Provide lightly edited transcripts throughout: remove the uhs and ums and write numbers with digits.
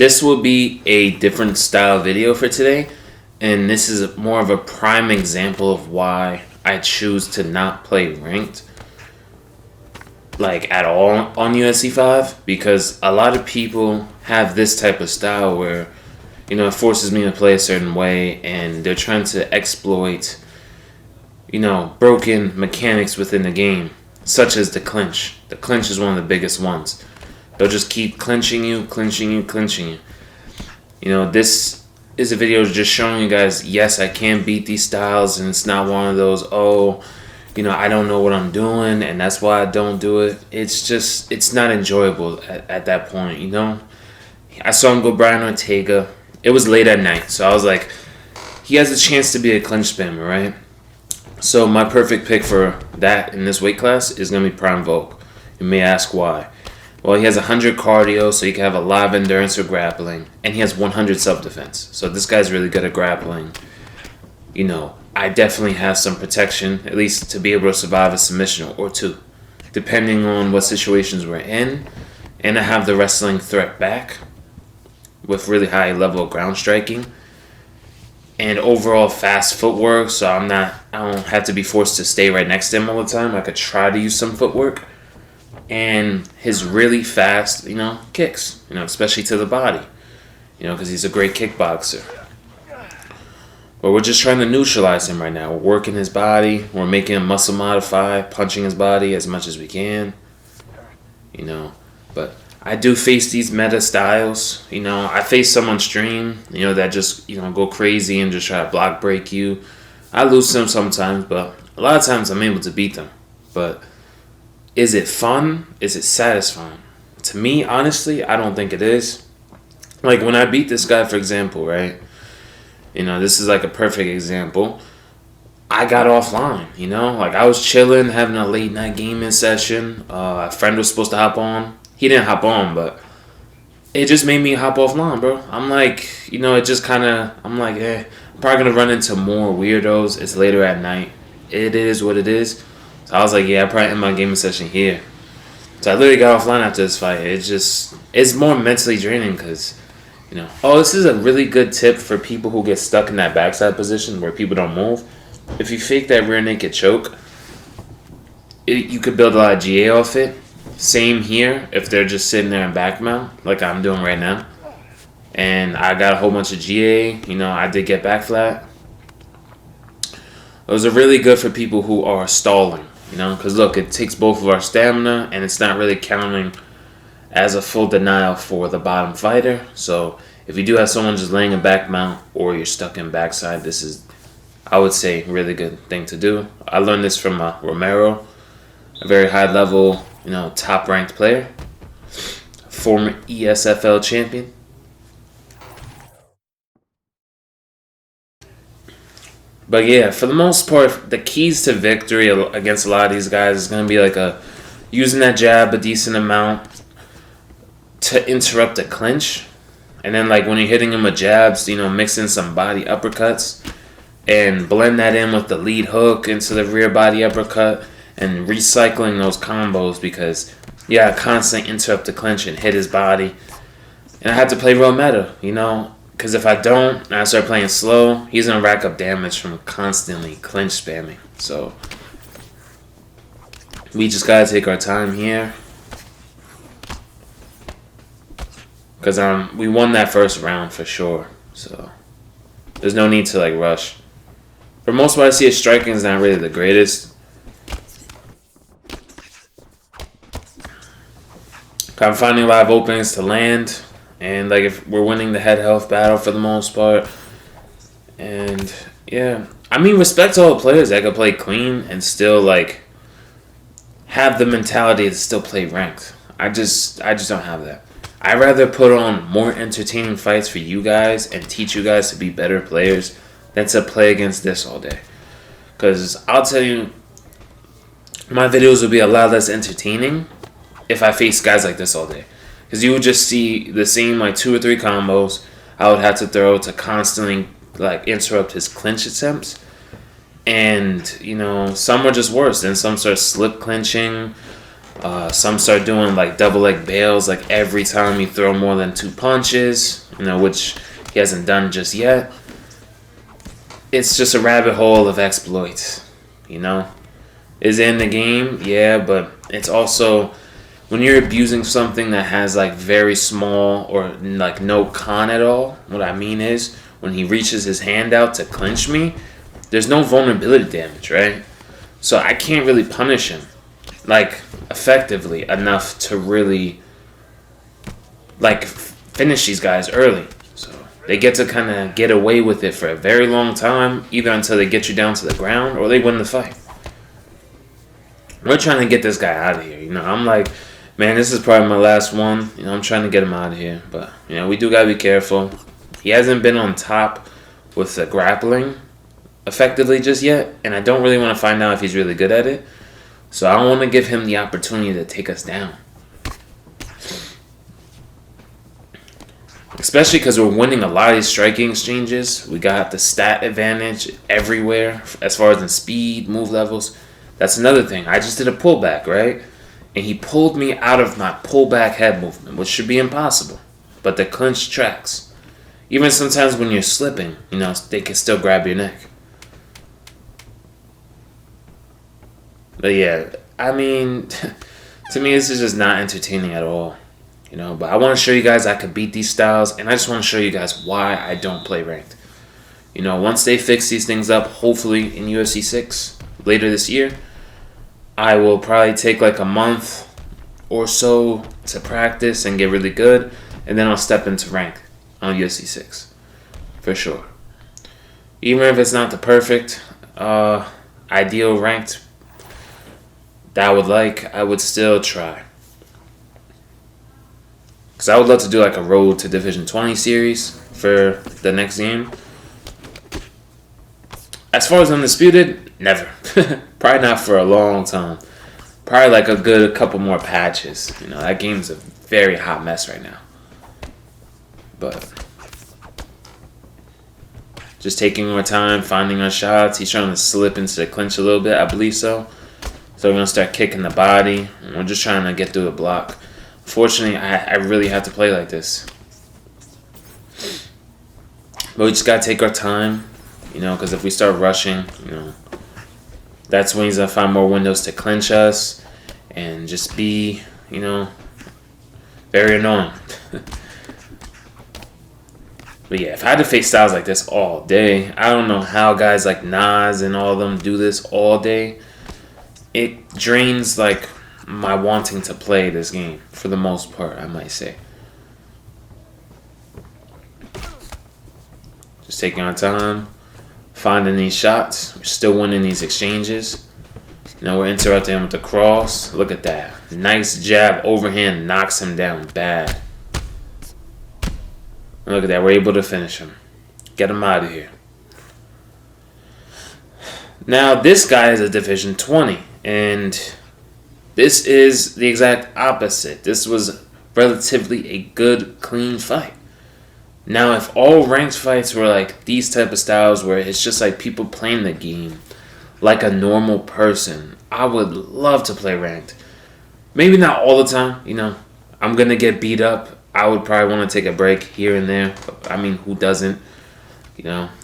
This will be a different style video for today, and this is more of a prime example of why I choose to not play ranked like at all on UFC 5, because a lot of people have this type of style where, you know, it forces me to play a certain way and they're trying to exploit, you know, broken mechanics within the game, such as the clinch. The clinch is one of the biggest ones. They'll just keep clinching you, clinching you, clinching you. You know, this is a video just showing you guys, yes, I can beat these styles, and it's not one of those, oh, you know, I don't know what I'm doing, and that's why I don't do it. It's just, it's not enjoyable at that point, you know? I saw him go Brian Ortega. It was late at night, so I was like, he has a chance to be a clinch spammer, right? So my perfect pick for that in this weight class is going to be Prime Volk. You may ask why. Well, he has 100 cardio, so he can have a lot of endurance or grappling, and he has 100 self-defense. So this guy's really good at grappling. You know, I definitely have some protection, at least to be able to survive a submission or two, depending on what situations we're in. And I have the wrestling threat back with really high level of ground striking and overall fast footwork, so I don't have to be forced to stay right next to him all the time. I could try to use some footwork. And his really fast, you know, kicks, you know, especially to the body, you know, because he's a great kickboxer. But we're just trying to neutralize him right now. We're working his body. We're making him muscle modify, punching his body as much as we can, you know. But I do face these meta styles, you know. I face some on stream, you know, that just, you know, go crazy and just try to block break you. I lose them sometimes, but a lot of times I'm able to beat them. But is it fun? Is it satisfying? To me, honestly, I don't think it is. Like when I beat this guy, for example, right? You know, this is like a perfect example. I got offline, you know? Like I was chilling, having a late night gaming session. A friend was supposed to hop on. He didn't hop on, but it just made me hop offline, bro. I'm like, you know, it just kind of, I'm like, I'm probably going to run into more weirdos. It's later at night. It is what it is. So I was like, yeah, I probably end my gaming session here. So I literally got offline after this fight. It's more mentally draining because, you know, this is a really good tip for people who get stuck in that backside position where people don't move. If you fake that rear naked choke, you could build a lot of GA off it. Same here if they're just sitting there in back mount like I'm doing right now. And I got a whole bunch of GA. You know, I did get back flat. Those are really good for people who are stalling. You know, because look, it takes both of our stamina, and it's not really counting as a full denial for the bottom fighter. So if you do have someone just laying a back mount or you're stuck in backside, this is, I would say, a really good thing to do. I learned this from Romero, a very high level, you know, top ranked player, former ESFL champion. But yeah, for the most part, the keys to victory against a lot of these guys is going to be like using that jab a decent amount to interrupt a clinch. And then like when you're hitting them with jabs, you know, mix in some body uppercuts and blend that in with the lead hook into the rear body uppercut and recycling those combos because, yeah, I constantly interrupt the clinch and hit his body. And I have to play real meta, you know. Because if I don't, and I start playing slow, he's going to rack up damage from constantly clinch spamming. So, we just got to take our time here. Because we won that first round for sure. So, there's no need to, like, rush. For most part, I see his striking is not really the greatest. I'm finding a lot of openings to land. And, like, if we're winning the head health battle for the most part. And, yeah. I mean, respect to all the players that can play clean and still, like, have the mentality to still play ranked. I just don't have that. I'd rather put on more entertaining fights for you guys and teach you guys to be better players than to play against this all day. Because I'll tell you, my videos would be a lot less entertaining if I face guys like this all day. Because you would just see the same like 2 or 3 combos I would have to throw to constantly like interrupt his clinch attempts. And, you know, some are just worse. Then some start slip clinching. Some start doing like double leg bails, like every time you throw more than 2 punches, which he hasn't done just yet. It's just a rabbit hole of exploits, Is it in the game? Yeah, but it's also when you're abusing something that has like very small or like no con at all. What I mean is when he reaches his hand out to clinch me, there's no vulnerability damage, right? So I can't really punish him like effectively enough to really like finish these guys early. So they get to kind of get away with it for a very long time, either until they get you down to the ground or they win the fight. We're trying to get this guy out of here. I'm like, man, this is probably my last one. I'm trying to get him out of here. But, we do got to be careful. He hasn't been on top with the grappling effectively just yet. And I don't really want to find out if he's really good at it. So I don't want to give him the opportunity to take us down. Especially because we're winning a lot of these striking exchanges. We got the stat advantage everywhere as far as in speed, move levels. That's another thing. I just did a pullback, right? And he pulled me out of my pullback head movement, which should be impossible. But the clinch tracks. Even sometimes when you're slipping, they can still grab your neck. But yeah, I mean, to me, this is just not entertaining at all. But I want to show you guys I could beat these styles, and I just want to show you guys why I don't play ranked. Once they fix these things up, hopefully in UFC 6 later this year, I will probably take like a month or so to practice and get really good, and then I'll step into rank on UFC 6 for sure. Even if it's not the perfect ideal ranked that I would still try. Because I would love to do like a road to Division 20 series for the next game. As far as Undisputed, never. Probably not for a long time. Probably like a good couple more patches. That game's a very hot mess right now. But just taking more time, finding our shots. He's trying to slip into the clinch a little bit, I believe so. So we're going to start kicking the body. And we're just trying to get through the block. Fortunately, I really have to play like this. But we just got to take our time, because if we start rushing, that's when he's going to find more windows to clinch us and just be, very annoying. But yeah, if I had to face styles like this all day, I don't know how guys like Nas and all of them do this all day. It drains, like, my wanting to play this game for the most part, I might say. Just taking our time, finding these shots. We're still winning these exchanges. We're interrupting him with the cross. Look at that. Nice jab, overhand, knocks him down bad. Look at that. We're able to finish him. Get him out of here. Now, this guy is a Division 20, and this is the exact opposite. This was relatively a good, clean fight. Now, if all ranked fights were like these type of styles where it's just like people playing the game like a normal person, I would love to play ranked. Maybe not all the time, I'm going to get beat up. I would probably want to take a break here and there. I mean, who doesn't?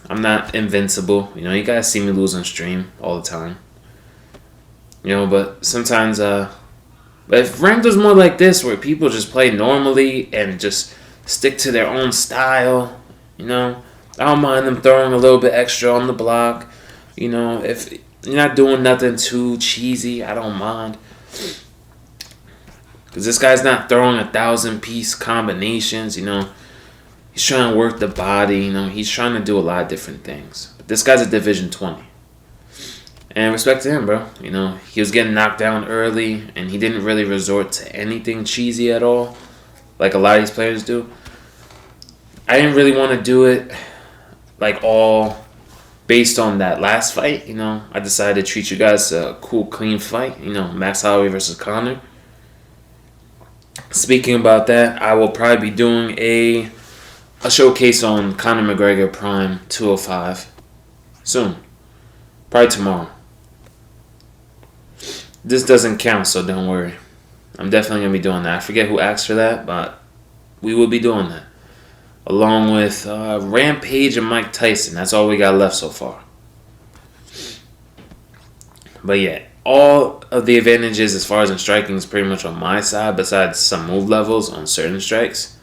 I'm not invincible. You guys see me lose on stream all the time. But sometimes, but if ranked was more like this, where people just play normally and just stick to their own style, I don't mind them throwing a little bit extra on the block. If you're not doing nothing too cheesy, I don't mind. Because this guy's not throwing 1,000-piece combinations, He's trying to work the body, He's trying to do a lot of different things. But this guy's a Division 20. And respect to him, bro. He was getting knocked down early, and he didn't really resort to anything cheesy at all, like a lot of these players do. I didn't really want to do it, like, all based on that last fight, I decided to treat you guys a cool, clean fight, Max Holloway versus Conor. Speaking about that, I will probably be doing a showcase on Conor McGregor Prime 205 soon. Probably tomorrow. This doesn't count, so don't worry. I'm definitely going to be doing that. I forget who asked for that, but we will be doing that. Along with Rampage and Mike Tyson. That's all we got left so far. But yeah, all of the advantages as far as in striking is pretty much on my side, besides some move levels on certain strikes.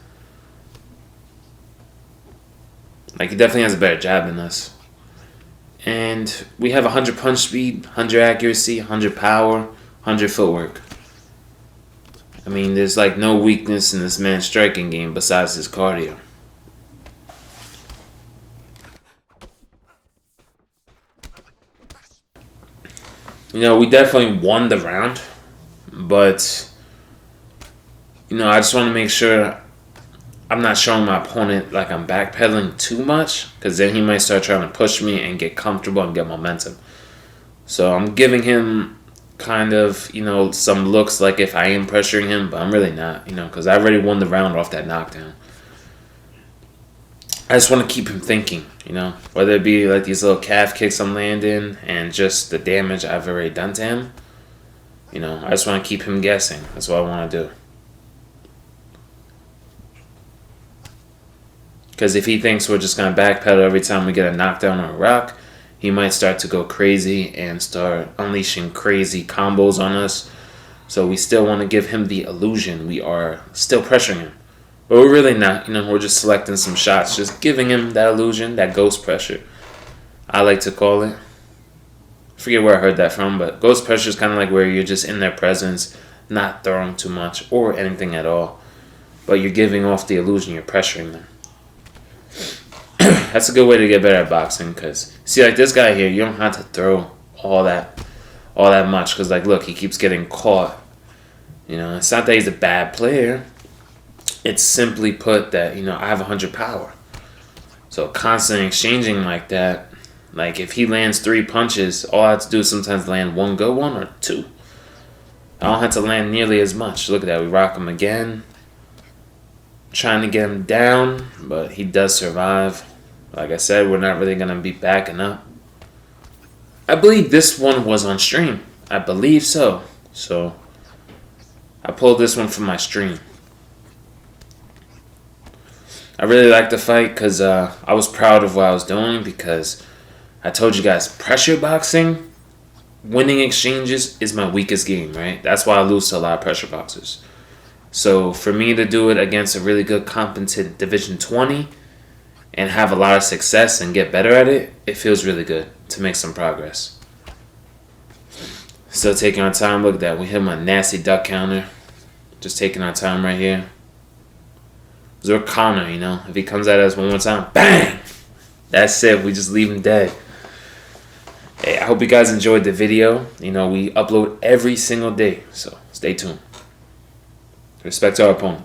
Like, he definitely has a better jab than us. And we have 100 punch speed, 100 accuracy, 100 power, 100 footwork. I mean, there's like no weakness in this man's striking game besides his cardio. You know, we definitely won the round, but, you know, I just want to make sure I'm not showing my opponent like I'm backpedaling too much, because then he might start trying to push me and get comfortable and get momentum. So I'm giving him kind of, you know, some looks like if I am pressuring him, but I'm really not, you know, because I already won the round off that knockdown. I just want to keep him thinking, you know, whether it be like these little calf kicks I'm landing and just the damage I've already done to him. You know, I just want to keep him guessing. That's what I want to do. Because if he thinks we're just going to backpedal every time we get a knockdown or a rock, he might start to go crazy and start unleashing crazy combos on us. So we still want to give him the illusion we are still pressuring him. But we're really not, you know, we're just selecting some shots, just giving him that illusion, that ghost pressure, I like to call it. I forget where I heard that from, but ghost pressure is kind of like where you're just in their presence, not throwing too much or anything at all, but you're giving off the illusion you're pressuring them. That's a good way to get better at boxing, because, see, like this guy here, you don't have to throw all that much, because, like, look, he keeps getting caught. You know, it's not that he's a bad player. It's simply put that, you know, I have 100 power. So constantly exchanging like that, like if he lands 3 punches, all I have to do is sometimes land one good one or 2. I don't have to land nearly as much. Look at that. We rock him again. Trying to get him down, but he does survive. Like I said, we're not really going to be backing up. I believe this one was on stream. I believe so. So I pulled this one from my stream. I really liked the fight because I was proud of what I was doing, because I told you guys, pressure boxing, winning exchanges is my weakest game, right? That's why I lose to a lot of pressure boxers. So for me to do it against a really good competent Division 20 and have a lot of success and get better at it, it feels really good to make some progress. Still taking our time. Look at that. We hit him a nasty duck counter. Just taking our time right here. Or counter, you know, if he comes at us one more time, bang! That's it. We just leave him dead. Hey, I hope you guys enjoyed the video. You know, we upload every single day, so stay tuned. Respect to our opponent.